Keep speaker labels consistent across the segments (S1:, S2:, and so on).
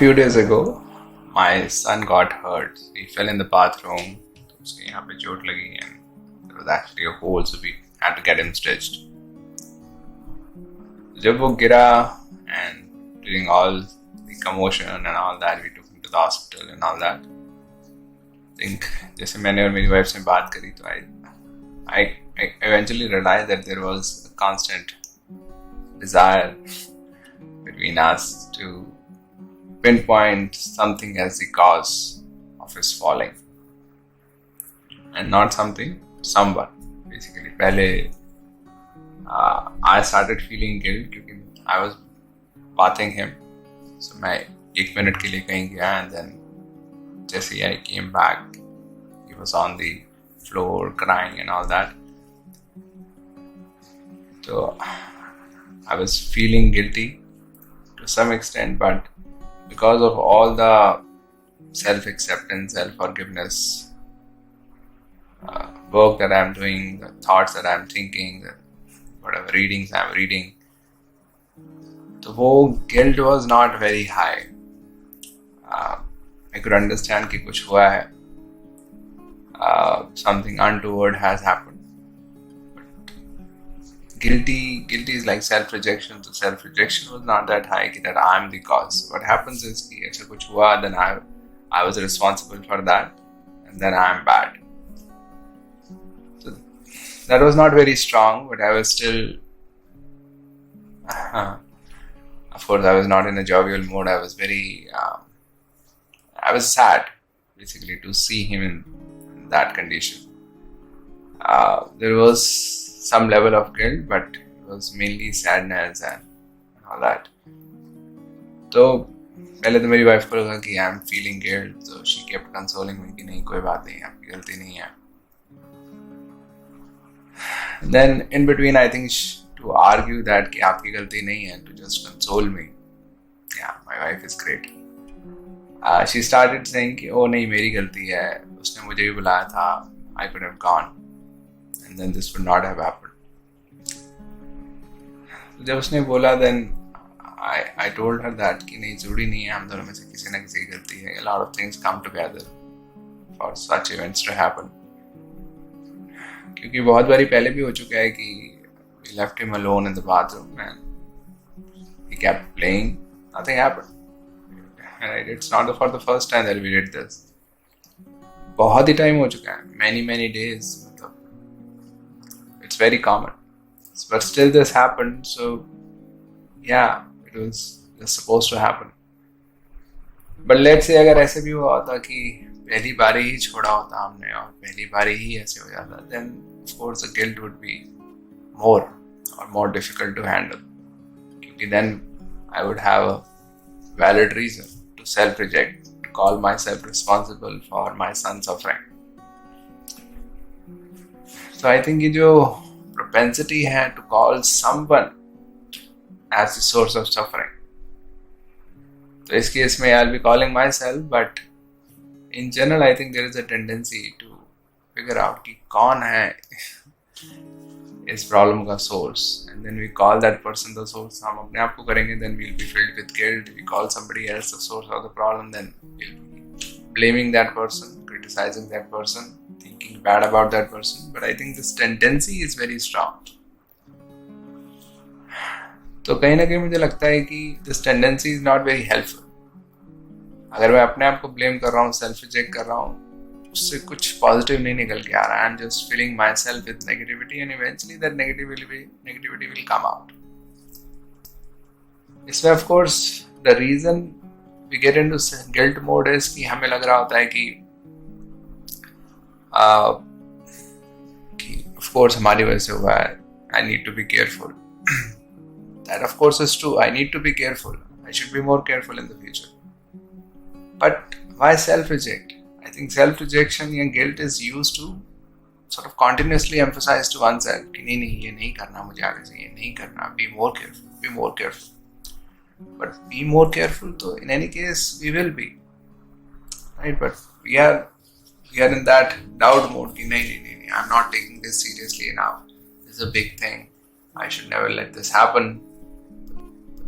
S1: few days ago, my son got hurt. He fell in the bathroom. उसके यहाँ पे चोट लगी and there was actually a hole, so we had to get him stitched. जब वो गिरा and during all the commotion and all that, we took him to the hospital and all that. I think जैसे मैंने और मेरी wife से बात करी तो I eventually realized that there was a constant desire between us to pinpoint something as the cause of his falling and not someone basically. पहले I started feeling guilt क्योंकि I was bathing him, so मैं 1 minute के लिए कहीं गया and then जैसे I came back he was on the floor crying and all that. So I was feeling guilty to some extent, but because of all the self-acceptance, self-forgiveness work that I'm doing, the thoughts that I'm thinking, whatever readings I'm reading, the whole guilt was not very high. I could understand कि कुछ हुआ है, something untoward has happened. Guilty is like self-rejection. So self-rejection was not that high that I'm the cause. What happens is कि ऐसा कुछ हुआ, then I was responsible for that, and then I'm bad. So that was not very strong, but I was still, of course, I was not in a jovial mode. I was very, I was sad, basically, to see him in that condition. There was some level of guilt, but it was mainly sadness and all that. तो पहले तो मेरी wife को लगा कि I am feeling guilt, so she kept consoling me कि नहीं, कोई बात नहीं, आपकी गलती नहीं है. Then in between, I think to argue that कि आपकी गलती नहीं है, to just console me, yeah, my wife is great. She started saying कि ओ नहीं, मेरी गलती है, उसने मुझे भी बुलाया था, I could have gone. And then this would not have happened. जब उसने बोला, then I told her that कि नहीं, जरूरी नहीं है, हम दोनों में से किसी न किसी की गलती है. A lot of things come together for such events to happen. क्योंकि बहुत बारी पहले भी हो चुका है कि we left him alone in the bathroom and he kept playing, nothing happened. Right? It's not for the first time that we did this. बहुत ही टाइम हो चुका है, many days. It's very common, but still this happened. So yeah, it was just supposed to happen. But let's say अगर ऐसे भी हुआ होता कि पहली बारी ही छोड़ा होता हमने और पहली बारी ही ऐसे हो जाता, then of course the guilt would be more difficult to handle. क्योंकि then I would have a valid reason to self-reject, to call myself responsible for my son's suffering. So I think ये जो propensity है to call someone as the source of suffering. तो इस case में I'll be calling myself, but in general I think there is a tendency to figure out कि कौन है इस problem का source, and then we call that person the source. हम अपने आप को करेंगे, then we'll be filled with guilt. We call somebody else the source of the problem, then we'll be blaming that person, criticizing that person, thinking bad about that person. But I think this tendency is very strong. तो कहीं ना कहीं मुझे लगता है कि this tendency is not very helpful. अगर मैं अपने आप को blame कर रहा हूँ, self reject कर रहा हूँ, उससे कुछ positive नहीं निकल के आ रहा है. I'm just filling myself with negativity, and eventually that negativity will come out. इसमें of course the reason we get into guilt mode is कि हमें लग रहा होता है कि of course हमारी वजह से हुआ है, I need to be careful. That of course is true. I need to be careful. I should be more careful in the future. But why self-reject? I think self-rejection and guilt is used to sort of continuously emphasize to oneself कि नहीं ये नहीं करना, मुझे आगे से ये नहीं करना, be more careful. But be more careful, so in any case we will be, right? But we are in that doubt mode कि नहीं, I'm not taking this seriously enough. This is a big thing. I should never let this happen.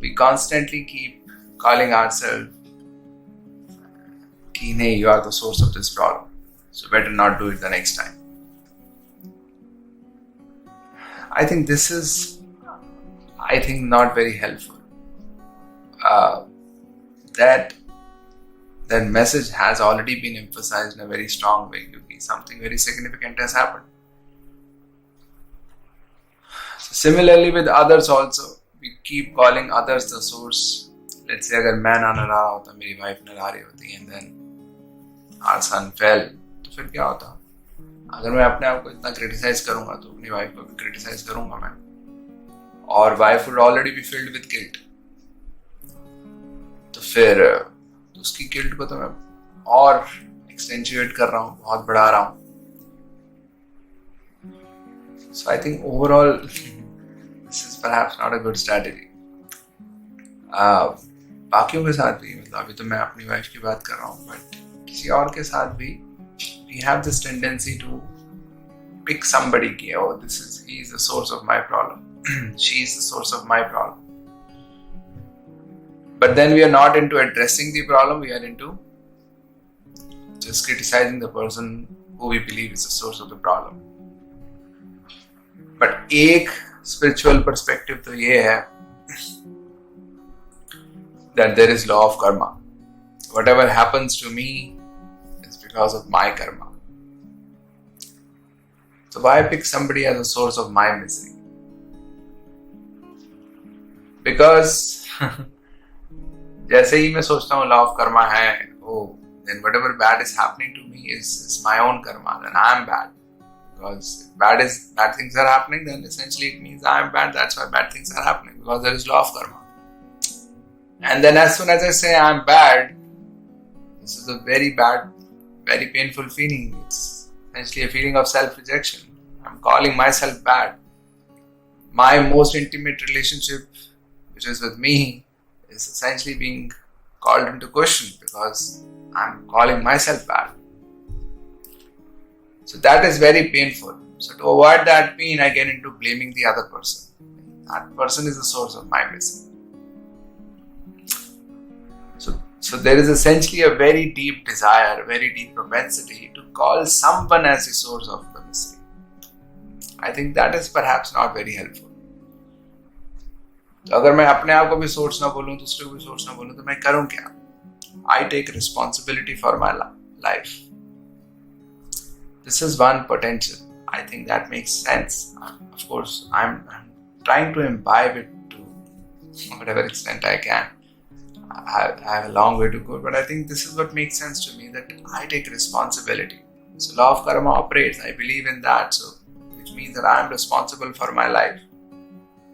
S1: We constantly keep calling ourselves कि नहीं, you are the source of this problem, so better not do it the next time. I think this is, not very helpful. That message has already been emphasized in a very strong way because something very significant has happened. So similarly with others also, we keep calling others the source. Let's say अगर मैं ना रहा होता, मेरी wife ना रही होती, and then our son fell, तो फिर क्या होता? अगर मैं अपने आप को इतना क्रिटिसाइज करूंगा तो अपनी वाइफ को भी क्रिटिसाइज करूंगा मैं, और wife would already be filled with guilt, तो फिर उसकी गिल्ट को तो मैं और एक्सटेंचुएट कर रहा हूँ, बहुत बढ़ा रहा हूँ. So I think overall this is perhaps not a good strategy. बाकियों के साथ भी, मतलब अभी तो मैं अपनी वाइफ की बात कर रहा हूँ, बट किसी और के साथ भी we have this tendency to pick somebody ki, oh, he is the source of my problem, she is the source of my problem. But then we are not into addressing the problem, we are into just criticizing the person who we believe is the source of the problem. But एक spiritual perspective तो ये है that there is law of karma. Whatever happens to me is because of my karma. So why pick somebody as a source of my misery? Because जैसे ही मैं सोचता हूँ law of karma है, oh, then whatever bad is happening to me is my own karma, then I am bad. Because if bad things are happening, then essentially it means I am bad, that's why bad things are happening, because there is law of karma. And then as soon as I say I am bad, this is a very bad, very painful feeling. It's essentially a feeling of self-rejection. I'm calling myself bad. My most intimate relationship, which is with me, is essentially being called into question because I'm calling myself bad. So that is very painful. So to avoid that pain, I get into blaming the other person. That person is the source of my misery. So there is essentially a very deep desire, a very deep propensity to call someone as the source of the misery. I think that is perhaps not very helpful. तो अगर मैं अपने आप को भी source ना बोलूं, दूसरे को भी सोर्स ना बोलूं, तो मैं करूं क्या? I take responsibility for my life. This is one potential. I think that makes sense. Of course, I'm trying to imbibe it to whatever extent I can. I have a long way to go, but I think this is what makes sense to me, that I take responsibility. So law of karma operates. I believe in that, so which means that I am responsible for my life.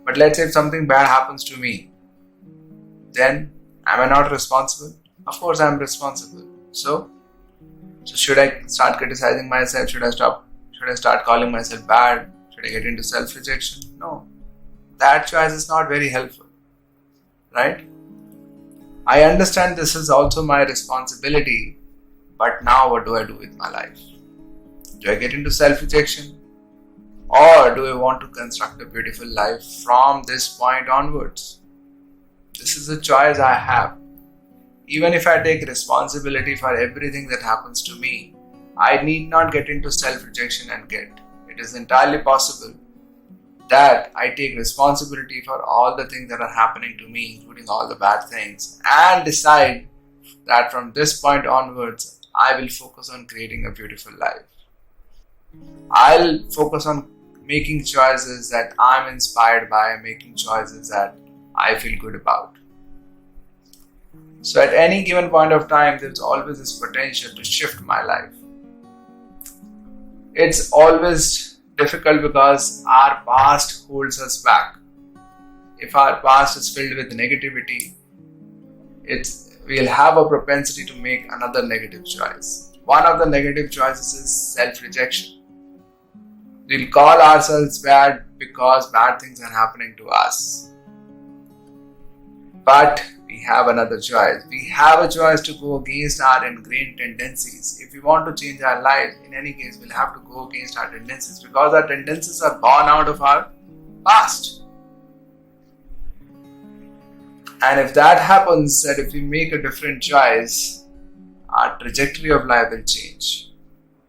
S1: But let's say if something bad happens to me, then am I not responsible? Of course I am responsible. So should I start criticizing myself? Should I start calling myself bad? Should I get into self-rejection? No. That choice is not very helpful. Right? I understand this is also my responsibility, but now what do I do with my life? Do I get into self-rejection? Or do I want to construct a beautiful life from this point onwards? This is a choice I have. Even if I take responsibility for everything that happens to me, I need not get into self-rejection and guilt. It is entirely possible that I take responsibility for all the things that are happening to me, including all the bad things, and decide that from this point onwards, I will focus on creating a beautiful life. I'll focus on making choices that I'm inspired by, making choices that I feel good about. So at any given point of time, there's always this potential to shift my life. It's always difficult because our past holds us back. If our past is filled with negativity, we'll have a propensity to make another negative choice. One of the negative choices is self-rejection. We'll call ourselves bad because bad things are happening to us. But we have another choice. We have a choice to go against our ingrained tendencies. If we want to change our lives, in any case, we'll have to go against our tendencies because our tendencies are born out of our past. And if that happens, that if we make a different choice, our trajectory of life will change.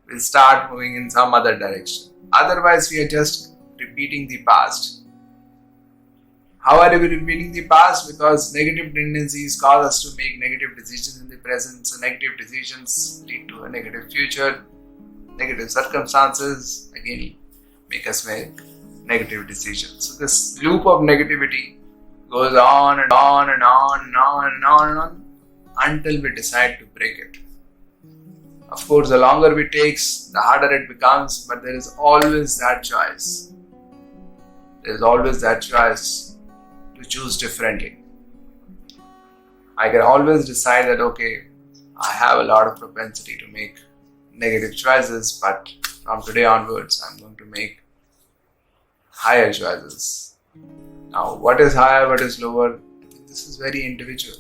S1: We'll start moving in some other direction. Otherwise, we are just repeating the past. How are we repeating the past? Because negative tendencies cause us to make negative decisions in the present. So negative decisions lead to a negative future. Negative circumstances again make us make negative decisions. So this loop of negativity goes on and on and on and on and on and on until we decide to break it. Of course, the longer it takes, the harder it becomes, but there is always that choice. There is always that choice to choose differently. I can always decide that, okay, I have a lot of propensity to make negative choices, but from today onwards, I'm going to make higher choices. Now, what is higher, what is lower? This is very individual.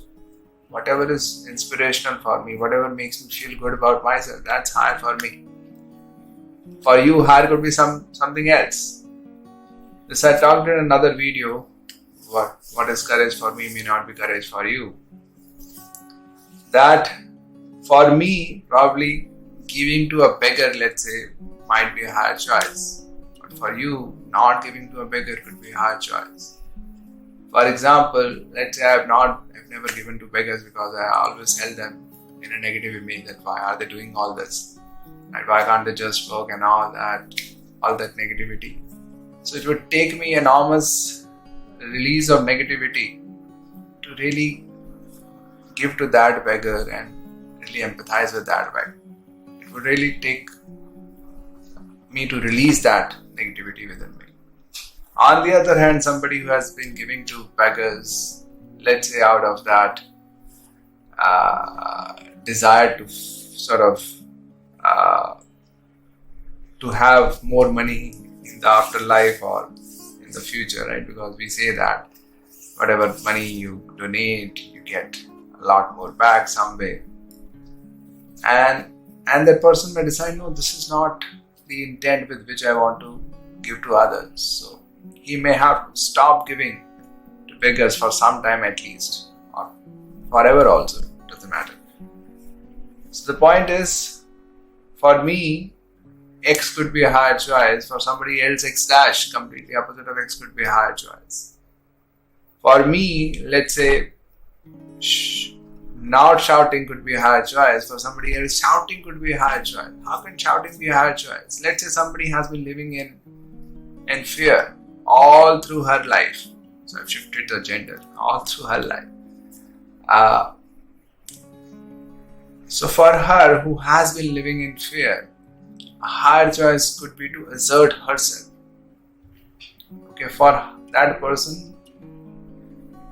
S1: Whatever is inspirational for me, whatever makes me feel good about myself, that's higher for me. For you, higher could be something else. This I talked in another video. What is courage for me may not be courage for you. That for me, probably giving to a beggar, let's say, might be a higher choice. But for you, not giving to a beggar could be a higher choice. For example, let's say I've never given to beggars because I always held them in a negative image that why are they doing all this? And why can't they just work and all that negativity. So it would take me enormous release of negativity to really give to that beggar and really empathize with that beggar. It would really take me to release that negativity within me. On the other hand, somebody who has been giving to beggars, let's say out of that desire to to have more money in the afterlife or in the future, right? Because we say that whatever money you donate, you get a lot more back some way. And that person may decide, no, this is not the intent with which I want to give to others. So he may have to stop giving to beggars for some time at least, or forever also, doesn't matter. So the point is, for me, X could be a higher choice. For somebody else, X dash, completely opposite of X, could be a higher choice. For me, let's say, not shouting could be a higher choice. For somebody else, shouting could be a higher choice. How can shouting be a higher choice? Let's say somebody has been living in fear all through her life. So I've shifted the gender, all through her life. So for her who has been living in fear, a higher choice could be to assert herself. Okay, for that person,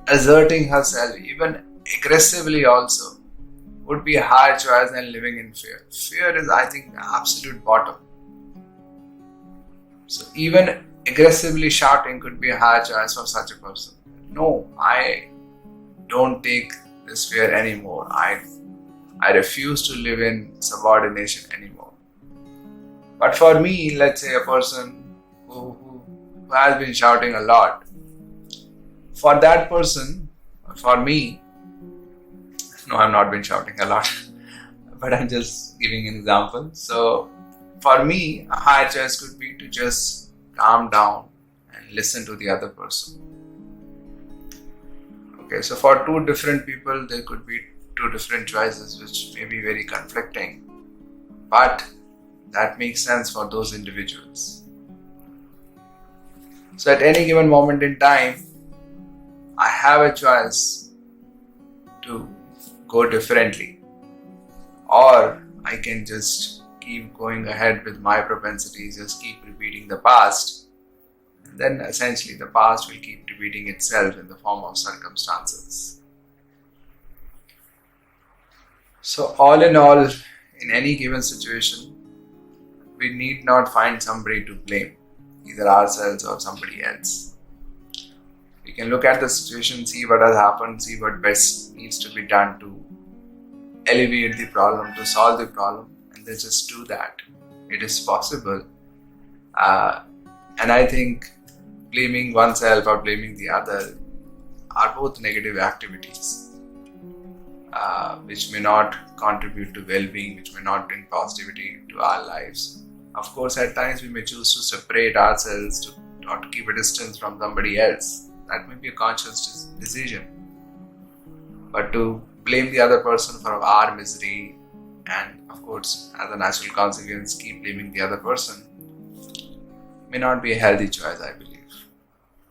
S1: asserting herself, even aggressively also, would be a higher choice than living in fear. Fear is, I think, the absolute bottom. So even aggressively shouting could be a higher choice for such a person. No, I don't take this fear anymore. I refuse to live in subordination anymore. But for me, let's say a person who has been shouting a lot, for that person, for me, no, I've not been shouting a lot, but I'm just giving an example. So for me, a higher choice could be to just calm down and listen to the other person. Okay, so for two different people, there could be two different choices which may be very conflicting, but that makes sense for those individuals. So at any given moment in time, I have a choice to go differently, or I can just keep going ahead with my propensities, just keep repeating the past, and then essentially the past will keep repeating itself in the form of circumstances. So all in all, in any given situation, we need not find somebody to blame, either ourselves or somebody else. We can look at the situation, see what has happened, see what best needs to be done to alleviate the problem, to solve the problem, and then just do that. It is possible. And I think blaming oneself or blaming the other are both negative activities. which may not contribute to well-being, which may not bring positivity to our lives. Of course, at times we may choose to separate ourselves or to keep a distance from somebody else. That may be a conscious decision. But to blame the other person for our misery and, of course, as a natural consequence, keep blaming the other person may not be a healthy choice, I believe.